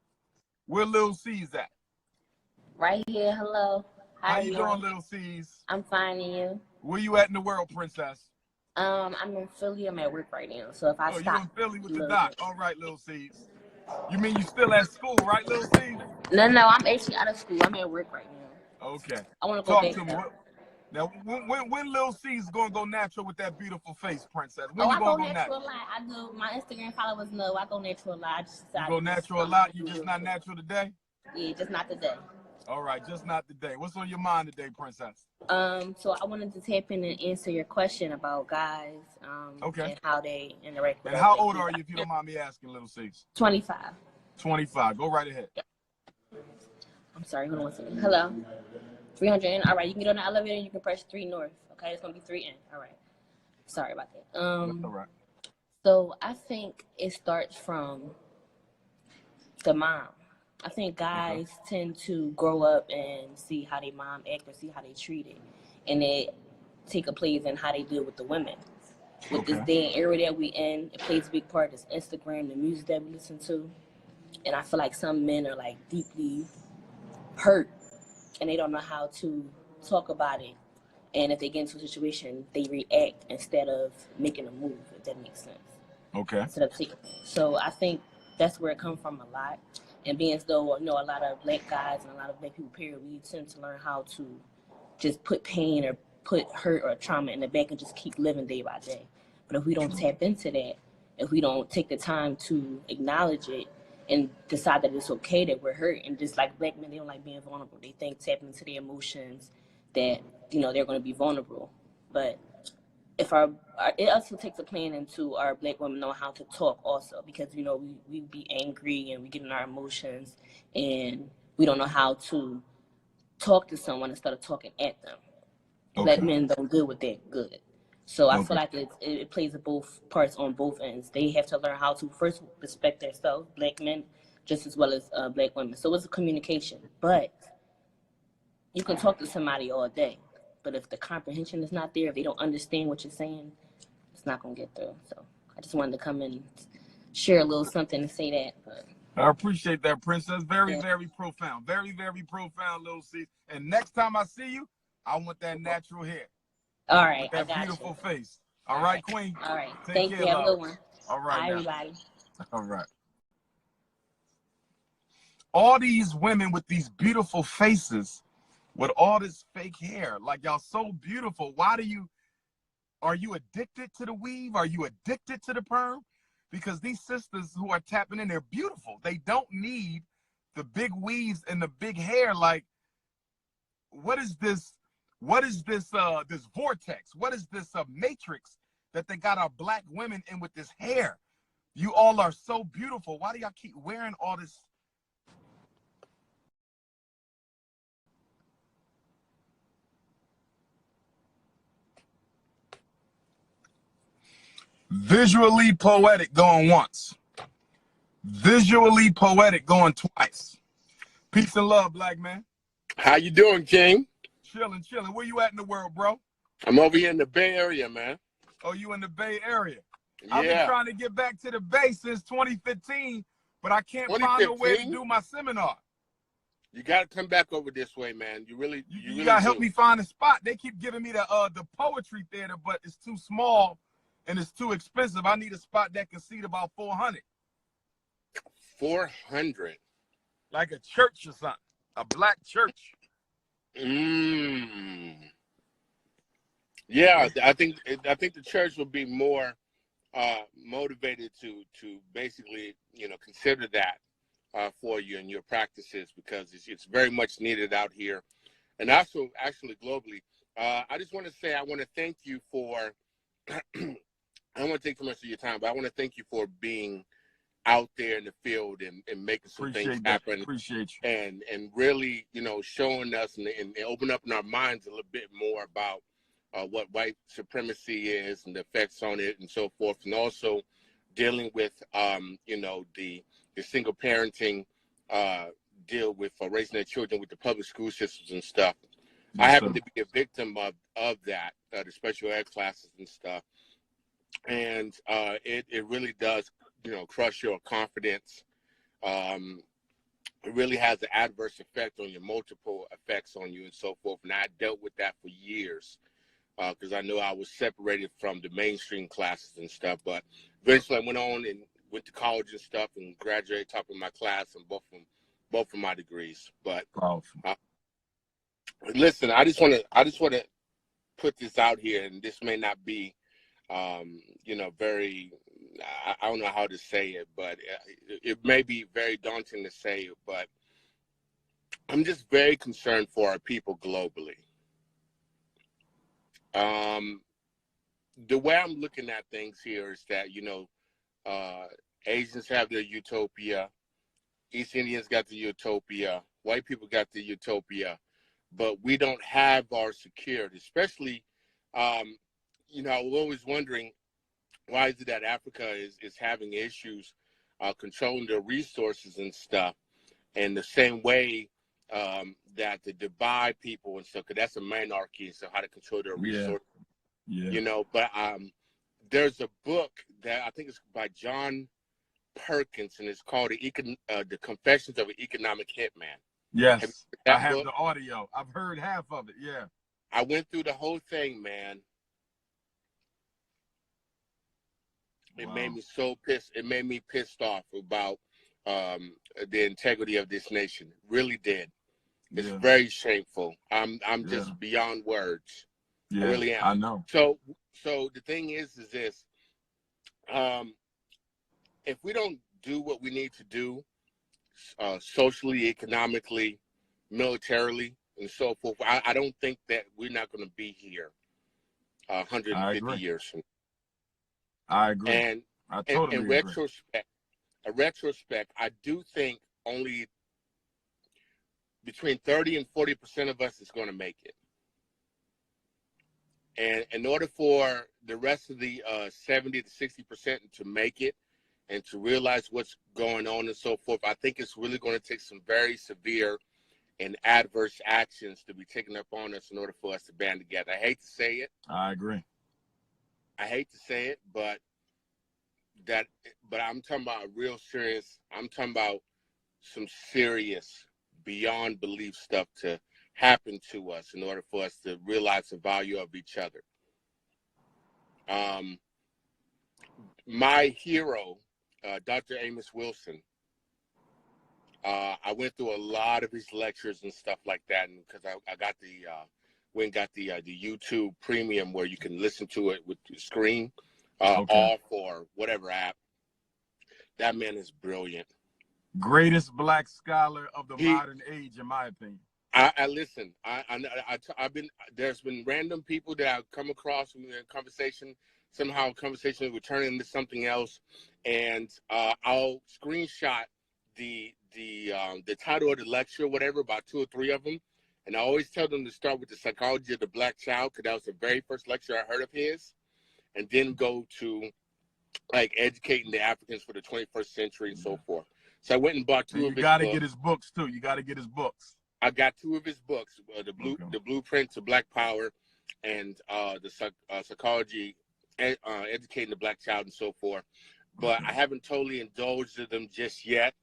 Where Lil C's at? Right here, hello. How you doing, Lil C's? I'm fine, and you? Where you at in the world, princess? I'm in Philly. I'm at work right now, so if I stop. Oh, you in Philly with the doc. All right, Lil C's. You mean you still at school, right, Lil C's? No, I'm actually out of school. I'm at work right now. Okay. I want to go back to me. Now, when Lil C's gonna go natural with that beautiful face, princess? When I you go gonna go natural a lot. I do. My Instagram followers know I go natural a lot. You go natural a lot. You just not natural today? Yeah, just not today. All right, just not today. What's on your mind today, princess? So I wanted to tap in and answer your question about guys. Okay. And how they interact with. And how old are you, if you don't mind me asking, Little C's? 25. 25. Go right ahead. I'm sorry. Hold on one second. Hello. 300 in. All right, you can get on the elevator and you can press 3 north. Okay, it's gonna be 3 in. All right. Sorry about that. That's all right. So I think it starts from the mom. I think guys tend to grow up and see how their mom act or see how they treat it, and it take a place in how they deal with the women. With this day and era that we in, it plays a big part. It's Instagram, the music that we listen to, and I feel like some men are like deeply hurt and they don't know how to talk about it. And if they get into a situation, they react instead of making a move, if that makes sense. Okay. So I think that's where it comes from a lot. And being as though, you know, a lot of black guys and a lot of black people, period, we tend to learn how to just put pain or put hurt or trauma in the back and just keep living day by day. But if we don't tap into that, if we don't take the time to acknowledge it and decide that it's okay that we're hurt, and just like black men, they don't like being vulnerable. They think tapping into their emotions that, you know, they're going to be vulnerable. But if it also takes a plan into our black women know how to talk also, because, you know, we be angry and we get in our emotions and we don't know how to talk to someone instead of talking at them. Black men don't deal with that good. So I feel like it plays both parts on both ends. They have to learn how to first respect themselves, black men, just as well as black women. So it's a communication. But you can talk to somebody all day, but if the comprehension is not there, if they don't understand what you're saying, it's not going to get through. So I just wanted to come and share a little something and say that. But I appreciate that, princess. Very, very profound. Very, very profound, Lil C. And next time I see you, I want that natural hair. All right, that beautiful face. All right, queen. All right. Take Thank care, you. Have a good one. All right, bye, everybody. All right. All these women with these beautiful faces, with all this fake hair, like y'all so beautiful. Are you addicted to the weave? Are you addicted to the perm? Because these sisters who are tapping in, they're beautiful. They don't need the big weaves and the big hair. Like, what is this? What is this vortex? What is this matrix that they got our black women in with this hair? You all are so beautiful. Why do y'all keep wearing all this? Visually poetic going once. Visually poetic going twice. Peace and love, black man. How you doing, King? Chilling. Where you at in the world, bro? I'm over here in the Bay Area, man. Oh, you in the Bay Area? Yeah. I've been trying to get back to the Bay since 2015, but I can't find a way to do my seminar. You got to come back over this way, man. You really got to help me find a spot. They keep giving me the poetry theater, but it's too small and it's too expensive. I need a spot that can seat about 400. 400? Like a church or something. A black church. Yeah, I think the church will be more motivated to basically, you know, consider that for you and your practices, because it's very much needed out here, and also actually globally. I just want to say I want to thank you for. I don't want to take too much of your time, but I want to thank you for being out there in the field and making some things happen. Appreciate you. And really, you know, showing us and open up our minds a little bit more about what white supremacy is and the effects on it and so forth. And also dealing with, you know, the single parenting deal with raising their children with the public school systems and stuff. I happen to be a victim of that, the special ed classes and stuff. And it really does, you know, crush your confidence. It really has an adverse effect on you, multiple effects on you and so forth. And I dealt with that for years because I knew I was separated from the mainstream classes and stuff. But eventually I went on and went to college and stuff and graduated top of my class and both of my degrees. But listen, I just want to put this out here, and this may not be, you know, very, I don't know how to say it, but it may be very daunting to say, but I'm just very concerned for our people globally. The way I'm looking at things here is that, you know, Asians have their utopia, East Indians got the utopia, white people got the utopia, but we don't have our security, especially, you know, I was always wondering, why is it that Africa is having issues controlling their resources and stuff, and the same way that the Dubai people and stuff, because that's a monarchy, so how to control their resources. Yeah. You know, but there's a book that I think it's by John Perkins, and it's called The Confessions of an Economic Hitman. Yes, I have the audio. I've heard half of it, yeah. I went through the whole thing, man. It made me so pissed. It made me pissed off about the integrity of this nation. It really did. It's very shameful. I'm just beyond words. I really am. I know. So the thing is this: if we don't do what we need to do, socially, economically, militarily, and so forth, I don't think that we're not going to be here 150 years from now. I agree. And I totally agree. In retrospect, I do think only between 30 and 40% of us is going to make it. And in order for the rest of the 70 to 60% to make it and to realize what's going on and so forth, I think it's really going to take some very severe and adverse actions to be taken up on us in order for us to band together. I hate to say it. I agree. I hate to say it, but I'm talking about real serious. I'm talking about some serious, beyond belief stuff to happen to us in order for us to realize the value of each other. My hero, Dr. Amos Wilson, I went through a lot of his lectures and stuff like that, and because I got the YouTube Premium where you can listen to it with the screen off or whatever app. That man is brilliant. Greatest black scholar of the modern age, in my opinion. I listen. There's been random people that I've come across in a conversation. Somehow, conversation will turn into something else, and I'll screenshot the title of the lecture, whatever, about 2 or 3 of them. And I always tell them to start with the psychology of the black child, because that was the very first lecture I heard of his, and then go to like educating the Africans for the 21st century and so forth. So I went and bought 2 of his books. You got to get his books too. You got to get his books. I got 2 of his books, the Blueprint to Black Power, and the Psychology, Educating the Black Child and so forth. But I haven't totally indulged in them just yet.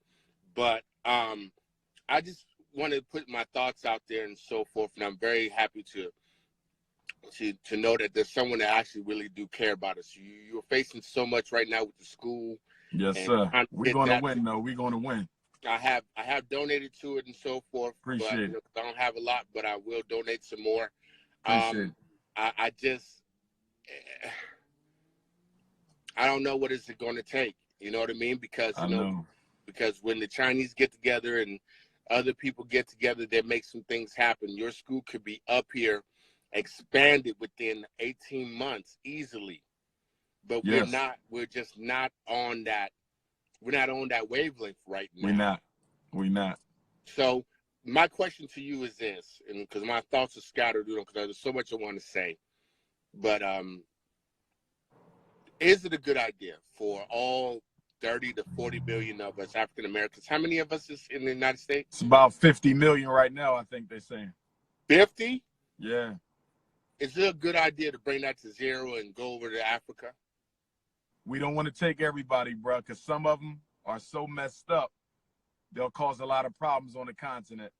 But I just want to put my thoughts out there and so forth, and I'm very happy to know that there's someone that actually really do care about us. You're facing so much right now with the school. Yes, sir. We're going to win, though. We're going to win. I have donated to it and so forth. Appreciate it. I don't have a lot, but I will donate some more. Appreciate it. I don't know what is it going to take. You know what I mean? Because because when the Chinese get together and other people get together, they make some things happen. Your school could be up here, expanded within 18 months easily. But we're just not on that. We're not on that wavelength right now. We're not. So my question to you is this, and because my thoughts are scattered, because there's so much I want to say. But Is it a good idea for all 30 to 40 million of us African Americans? How many of us is in the United States? It's about 50 million right now, I think they're saying. 50? Yeah. Is it a good idea to bring that to 0 and go over to Africa? We don't want to take everybody, bro, because some of them are so messed up, they'll cause a lot of problems on the continent.